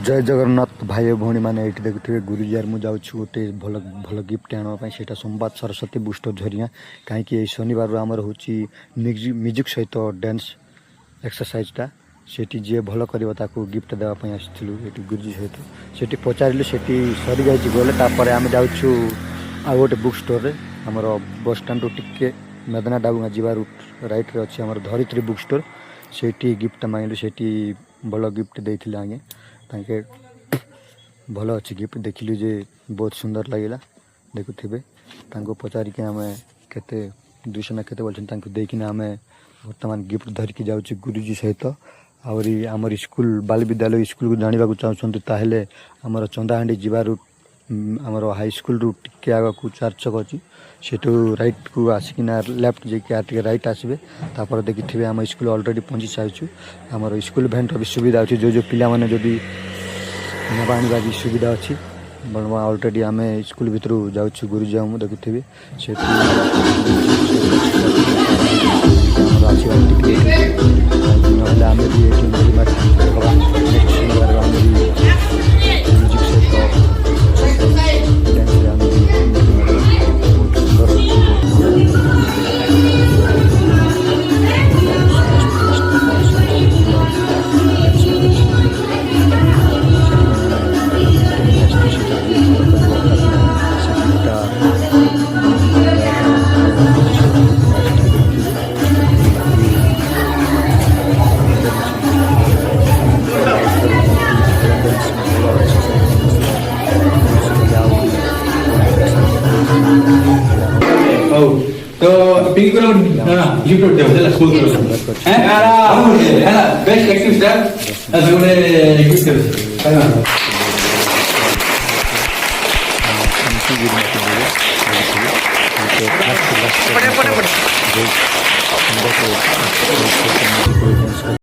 जय जगन्नाथ भाई भौणी मैंने ये देखुए गुरुजार मुझे गोटे भल भल गिफ्ट आने से संवाद सरस्वती बुस्टर झरिया कहीं शनिवार आमर हूँ म्यूजिक सहित डांस एक्सरसाइजटा सेठी जी भल कर गिफ्ट देवाई आसलु गुरुजी सहित से पचारू से सरी जा गले आम जाऊँ आ गए बुक स्टोर आमर बस स्टाण रू टे मेदना डाबुगा जी रूट रईट अच्छे आम धरित्री बुक स्टोर से गिफ्ट मांगलु से भल गिफ्ट देते आगे ताके भल अच्छे गिफ्ट देखिलु जे बहुत सुंदर लगे देखुवे पचारिक आम के 200 ना के देखना आम बर्तमान गिफ्ट धरिकी जाऊँ गुरुजी सहित आहरी आमर स्कूल बाल विद्यालय स्कूल को जानवा चाहते ताहले आमर चंदाहांडी जी रूट आमर हाई स्कूल रू टे आग को 4 छक अच्छी से रईट को आसिकिना लेफ्ट जाके रईट आसबे तापर देखिए आम स्कूल अलरेडी पहुँची सारी आमर स्कूल भैन भी सुविधा अच्छी जो पिला माने जदि नवा आने भी सुविधा अच्छी अलरेडी आम स्कूल भितर जाऊँ गुरुजी आम देखुवे से आम तो पिंक करो ना गिफ्ट दे देला स्कूल को हैं है ना बेस्ट एक्टिव स्टार आज उन्हें गिफ्ट दे है ना पड़े